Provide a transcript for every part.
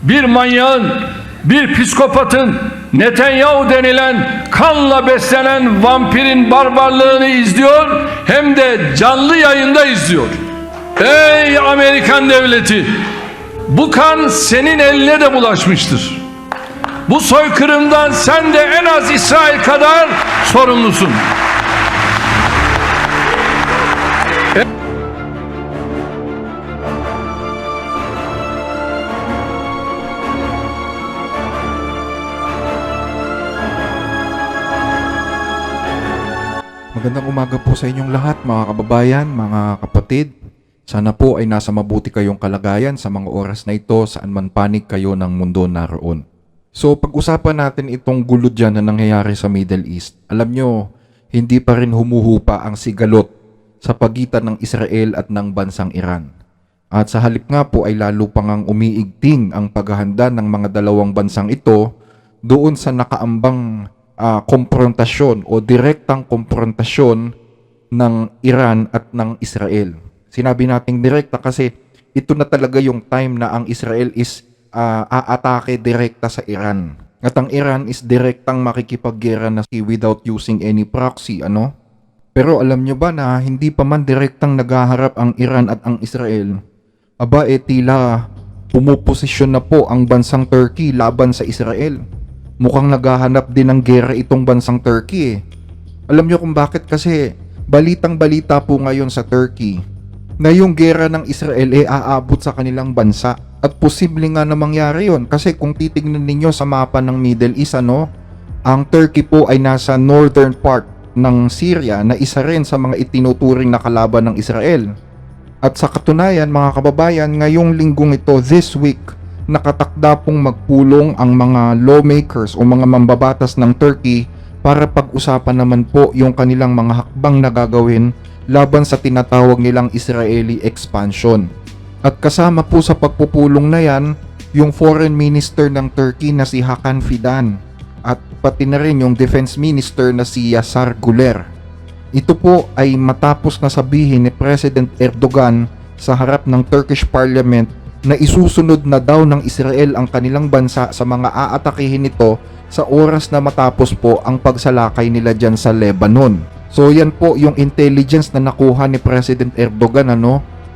bir manyağın, bir psikopatın, Netanyahu denilen kanla beslenen vampirin barbarlığını izliyor, hem de canlı yayında izliyor. Ey Amerikan devleti! Bu kan senin eline de bulaşmıştır. Bu soykırımdan sen de en az İsrail kadar sorumlusun. Magandang umaga po sa inyong lahat, mga kababayan, mga kapatid. Sana po ay nasa mabuti kayong kalagayan sa mga oras na ito saan man panig kayo ng mundo naroon. So pag-usapan natin itong gulo dyan na nangyayari sa Middle East. Alam nyo, hindi pa rin humuhupa ang sigalot sa pagitan ng Israel at ng bansang Iran. At sa halip nga po ay lalo pang ang umiigting ang paghahanda ng mga dalawang bansang ito doon sa nakaambang komprontasyon o direktang komprontasyon ng Iran at ng Israel. Sinabi nating direkta kasi ito na talaga yung time na ang Israel is aatake direkta sa Iran. At ang Iran is direktang makikipaggera na without using any proxy, ano? Pero alam nyo ba na hindi pa man direktang naghaharap ang Iran at ang Israel? Aba, tila pumuposisyon na po ang bansang Turkey laban sa Israel. Mukhang naghahanap din ng gera itong bansang Turkey. Alam nyo kung bakit? Kasi balitang-balita po ngayon sa Turkey na yung gera ng Israel aabot sa kanilang bansa. At posible nga na mangyari yun. Kasi kung titignan ninyo sa mapa ng Middle East, ang Turkey po ay nasa northern part ng Syria na isa rin sa mga itinuturing na kalaban ng Israel. At sa katunayan, mga kababayan, ngayong linggong ito, this week, nakatakda pong magpulong ang mga lawmakers o mga mambabatas ng Turkey para pag-usapan naman po yung kanilang mga hakbang na gagawin laban sa tinatawag nilang Israeli expansion. At kasama po sa pagpupulong na yan, yung foreign minister ng Turkey na si Hakan Fidan at pati na rin yung defense minister na si Yasar Güler. Ito po ay matapos na sabihin ni President Erdogan sa harap ng Turkish Parliament na isusunod na daw ng Israel ang kanilang bansa sa mga aatakihin nito sa oras na matapos po ang pagsalakay nila dyan sa Lebanon. So yan po yung intelligence na nakuha ni President Erdogan,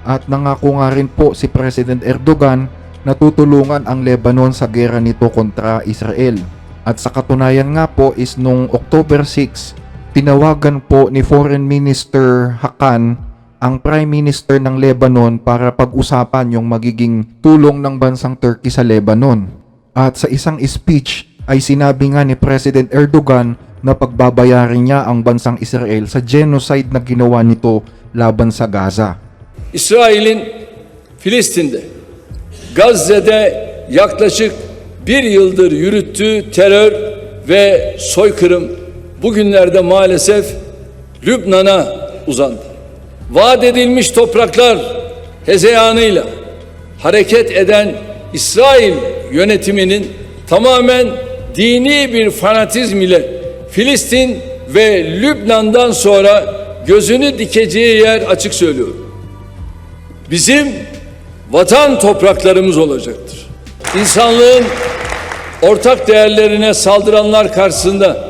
at nangako nga rin po si President Erdogan na tutulungan ang Lebanon sa gera nito kontra Israel. At sa katunayan nga po is nung October 6, tinawagan po ni Foreign Minister Hakan ang Prime Minister ng Lebanon para pag-usapan yung magiging tulong ng bansang Turkey sa Lebanon. At sa isang speech ay sinabi nga ni President Erdogan na pagbabayarin niya ang bansang Israel sa genocide na ginawa nito laban sa Gaza. İsrail'in Filistin'de, Gazze'de yaklaşık bir yıldır yürüttüğü terör ve soykırım bugünlerde maalesef Lübnan'a uzandı. Vaat edilmiş topraklar hezeyanıyla hareket eden İsrail yönetiminin tamamen dini bir fanatizm ile Filistin ve Lübnan'dan sonra gözünü dikeceği yer açık söylüyorum. Bizim vatan topraklarımız olacaktır. İnsanlığın ortak değerlerine saldıranlar karşısında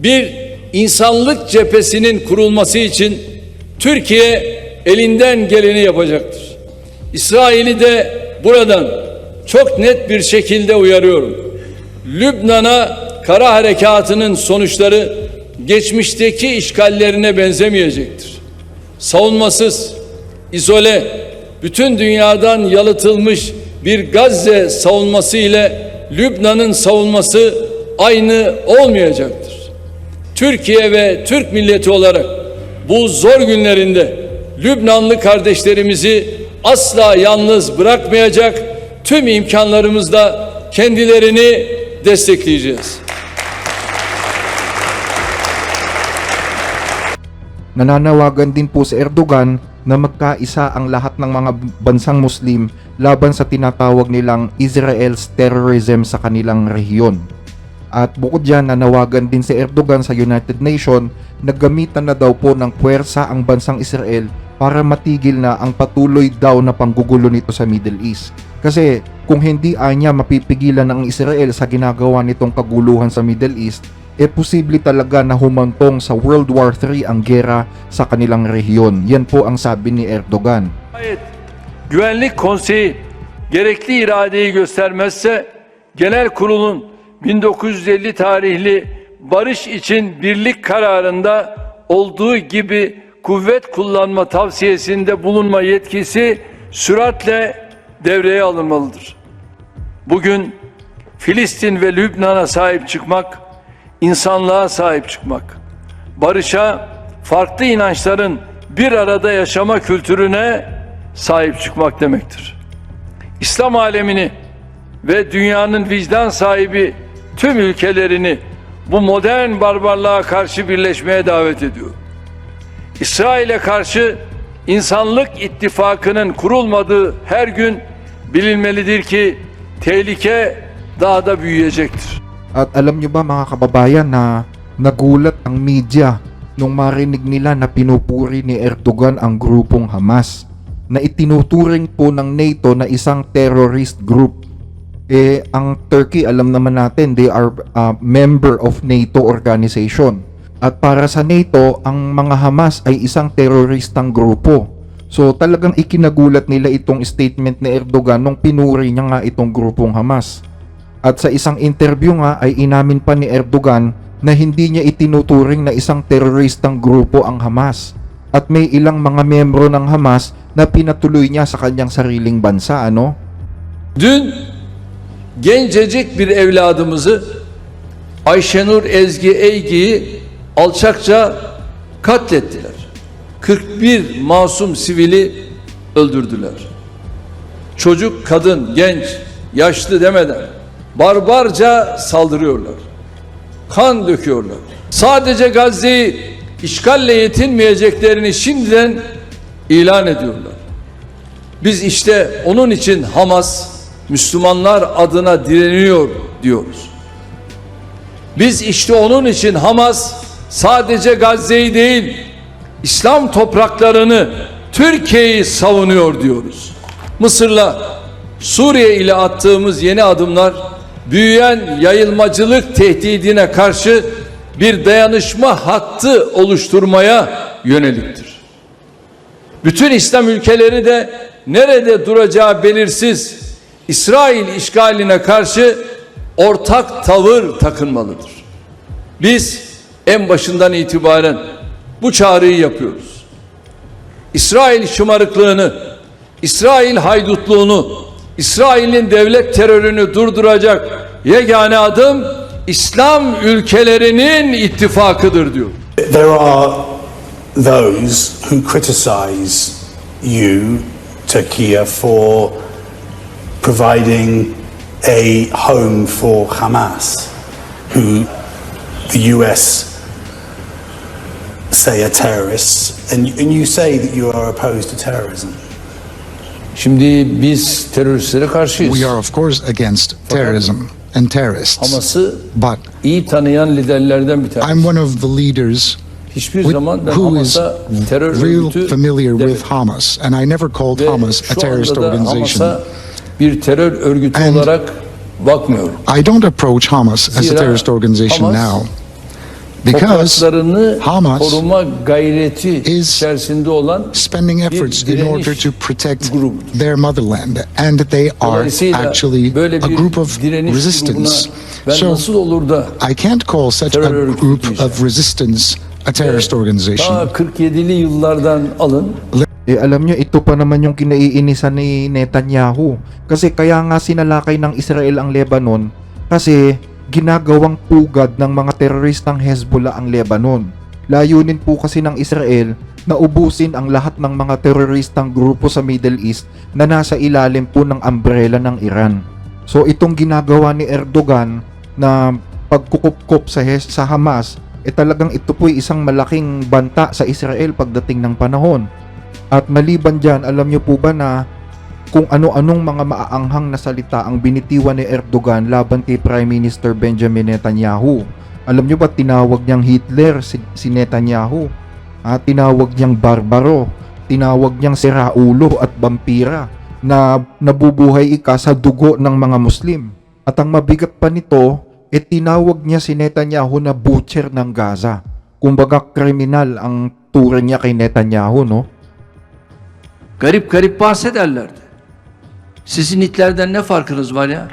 bir insanlık cephesinin kurulması için Türkiye elinden geleni yapacaktır. İsrail'i de buradan çok net bir şekilde uyarıyorum. Lübnan'a kara harekatının sonuçları geçmişteki işgallerine benzemeyecektir. Savunmasız, izole, bütün dünyadan yalıtılmış bir Gazze savunması ile Lübnan'ın savunması aynı olmayacaktır. Türkiye ve Türk milleti olarak bu zor günlerinde Lübnanlı kardeşlerimizi asla yalnız bırakmayacak, tüm imkanlarımızla kendilerini destekleyeceğiz. Nananawagan din po si Erdogan na magkaisa ang lahat ng mga bansang Muslim laban sa tinatawag nilang Israel's terrorism sa kanilang rehiyon. At bukod dyan, nanawagan din si Erdogan sa United Nations na gamitan na daw po ng puwersa ang bansang Israel para matigil na ang patuloy daw na panggugulo nito sa Middle East. Kasi kung hindi anya mapipigilan ng Israel sa ginagawa nitong kaguluhan sa Middle East, posible talaga na humantong sa World War III ang gera sa kanilang rehiyon. Yan po ang sabi ni Erdogan. Güvenlik Konseyi gerekli iradeyi göstermezse Genel Kurul'un 1950 tarihli barış için birlik kararında olduğu gibi kuvvet kullanma tavsiyesinde bulunma yetkisi süratle devreye alınmalıdır. Bugün Filistin ve Lübnan'a sahip çıkmak, insanlığa sahip çıkmak, barışa, farklı inançların bir arada yaşama kültürüne sahip çıkmak demektir. İslam alemini ve dünyanın vicdan sahibi tüm ülkelerini bu modern barbarlığa karşı birleşmeye davet ediyor. İsrail'e karşı insanlık ittifakının kurulmadığı her gün bilinmelidir ki tehlike daha da büyüyecektir. At alam nyo ba mga kababayan na nagulat ang media nung marinig nila na pinupuri ni Erdogan ang grupong Hamas na itinuturing po ng NATO na isang terrorist group. Ang Turkey, alam naman natin, they are a member of NATO organization. At para sa NATO, ang mga Hamas ay isang teroristang grupo. So talagang ikinagulat nila itong statement ni Erdogan nung pinuri niya nga itong grupong Hamas. At sa isang interview nga ay inamin pa ni Erdogan na hindi niya itinuturing na isang teroristang grupo ang Hamas. At may ilang mga membro ng Hamas na pinatuloy niya sa kanyang sariling bansa, ano? Dün gencecik bir evladımızı Ayşenur Ezgi Eygi'yi alçakça katlettiler. 41 masum sivili öldürdüler. Çocuk, kadın, genç, yaşlı demeden barbarca saldırıyorlar. Kan döküyorlar. Sadece Gazze'yi işgalle yetinmeyeceklerini şimdiden ilan ediyorlar. Biz işte onun için Hamas, Müslümanlar adına direniyor diyoruz. Biz işte onun için Hamas sadece Gazze'yi değil, İslam topraklarını, Türkiye'yi savunuyor diyoruz. Mısır'la, Suriye ile attığımız yeni adımlar, büyüyen yayılmacılık tehdidine karşı bir dayanışma hattı oluşturmaya yöneliktir. Bütün İslam ülkeleri de nerede duracağı belirsiz İsrail işgaline karşı ortak tavır takınmalıdır. Biz en başından itibaren bu çağrıyı yapıyoruz. İsrail şımarıklığını, İsrail haydutluğunu, İsrail'in devlet terörünü durduracak yegane adım İslam ülkelerinin ittifakıdır diyor. There are those who criticize you, Turkey, for providing a home for Hamas, who the US say are terrorists, and you say that you are opposed to terrorism. Şimdi biz teröristlere karşıyız. We are of course against terrorism and terrorists. Hamas'ı But iyi tanıyan liderlerden bir tanesi. I'm one of the leaders Hiçbir zaman ben who is Hamas'a terör real örgütü familiar demedim. with Hamas, and I never called Ve Hamas a şu terrorist anda da organization. Hamas'a bir terör örgütü And olarak bakmıyorum. I don't approach Hamas as a Zira terrorist organization Hamas now because Topraklarını Hamas koruma gayreti is içerisinde olan spending efforts in direniş order to protect grubudur. their motherland, and they are Dolayısıyla actually böyle a bir group of direniş resistance. grubuna ben So nasıl olur da I can't call such a terör örgütü group diyeceğim. of resistance a terrorist organization. daha 47'li yıllardan alın. Alam nyo, ito pa naman yung kinaiinisan ni Netanyahu. Kasi kaya nga sinalakay ng Israel ang Lebanon kasi ginagawang pugad ng mga teroristang Hezbollah ang Lebanon. Layunin po kasi ng Israel na ubusin ang lahat ng mga teroristang grupo sa Middle East na nasa ilalim po ng umbrella ng Iran. So itong ginagawa ni Erdogan na pagkukupkop sa Hamas, talagang ito po isang malaking banta sa Israel pagdating ng panahon. At maliban dyan, alam nyo po ba na kung ano-anong mga maaanghang na salita ang binitiwan ni Erdogan laban kay Prime Minister Benjamin Netanyahu? Alam nyo ba, tinawag niyang Hitler si Netanyahu? Tinawag niyang barbaro, tinawag niyang siraulo at vampira. na nabubuhay sa dugo ng mga Muslim. At ang mabigat pa nito, tinawag niya si Netanyahu na butcher ng Gaza. Kumbaga kriminal ang turing niya kay Netanyahu, no? Garip garip bahsederlerdi. Sizin Hitler'den ne farkınız var ya?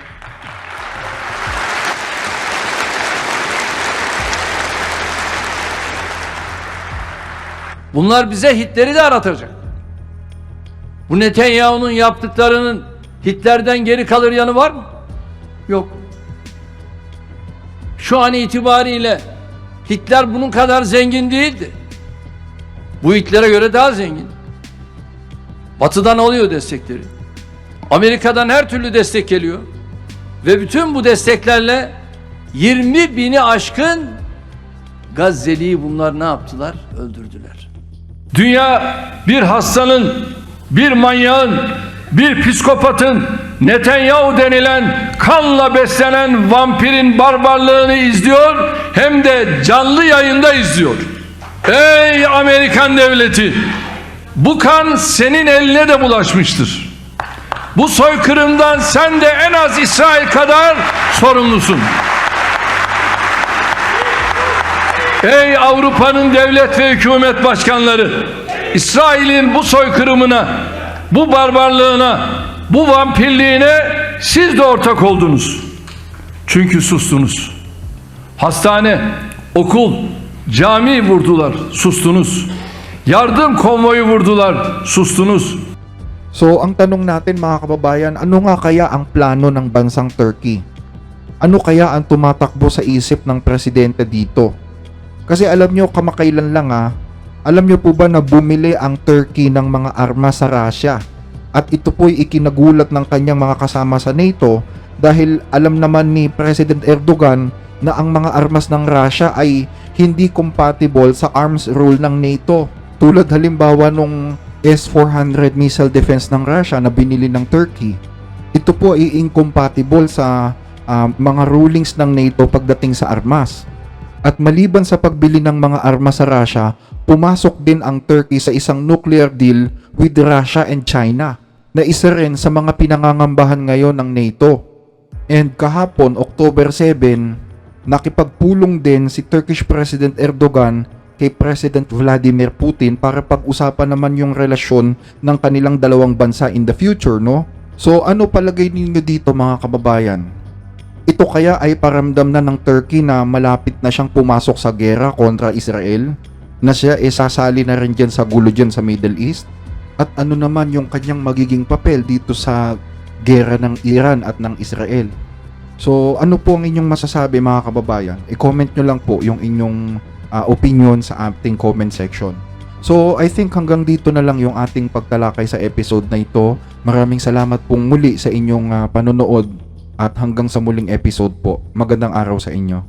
Bunlar bize Hitler'i de aratacak. Bu Netanyahu'nun yaptıklarının Hitler'den geri kalır yanı var mı? Yok. Şu an itibariyle Hitler bunun kadar zengin değildi. Bu Hitler'e göre daha zengin. Batı'dan alıyor destekleri. Amerika'dan her türlü destek geliyor. Ve bütün bu desteklerle 20 bini aşkın Gazze'liyi bunlar ne yaptılar? Öldürdüler. Dünya bir hastanın, bir manyağın, bir psikopatın, Netanyahu denilen kanla beslenen vampirin barbarlığını izliyor, hem de canlı yayında izliyor. Ey Amerikan devleti! Bu kan senin eline de bulaşmıştır. Bu soykırımdan sen de en az İsrail kadar sorumlusun. Ey Avrupa'nın devlet ve hükümet başkanları! İsrail'in bu soykırımına, bu barbarlığına, bu vampirliğine siz de ortak oldunuz. Çünkü sustunuz. Hastane, okul, cami vurdular, sustunuz. Yardım konvoyu vurdular, sustunuz. So, ang tanong natin mga kababayan, ano nga kaya ang plano ng bansang Turkey? Ano kaya ang tumatakbo sa isip ng presidente dito? Kasi alam nyo, kamakailan lang alam nyo po ba na bumili ang Turkey ng mga armas sa Russia? At ito po'y ikinagulat ng kanyang mga kasama sa NATO dahil alam naman ni President Erdogan na ang mga armas ng Russia ay hindi compatible sa arms rule ng NATO. Tulad halimbawa nung S-400 missile defense ng Russia na binili ng Turkey. Ito po ay incompatible sa mga rulings ng NATO pagdating sa armas. At maliban sa pagbili ng mga armas sa Russia, pumasok din ang Turkey sa isang nuclear deal with Russia and China na isa rin sa mga pinangangambahan ngayon ng NATO. And kahapon, October 7, nakipagpulong din si Turkish President Erdogan kay President Vladimir Putin para pag-usapan naman yung relasyon ng kanilang dalawang bansa in the future, no? So ano palagay ninyo dito mga kababayan? Ito kaya ay paramdam na ng Turkey na malapit na siyang pumasok sa gera kontra Israel? Na siya sasali na rin dyan sa gulo dyan sa Middle East? At ano naman yung kanyang magiging papel dito sa gera ng Iran at ng Israel? So ano po ang inyong masasabi mga kababayan? I-comment nyo lang po yung inyong opinion sa ating comment section. So I think hanggang dito na lang yung ating pagtalakay sa episode na ito. Maraming salamat pong muli sa inyong panonood. At hanggang sa muling episode po, magandang araw sa inyo.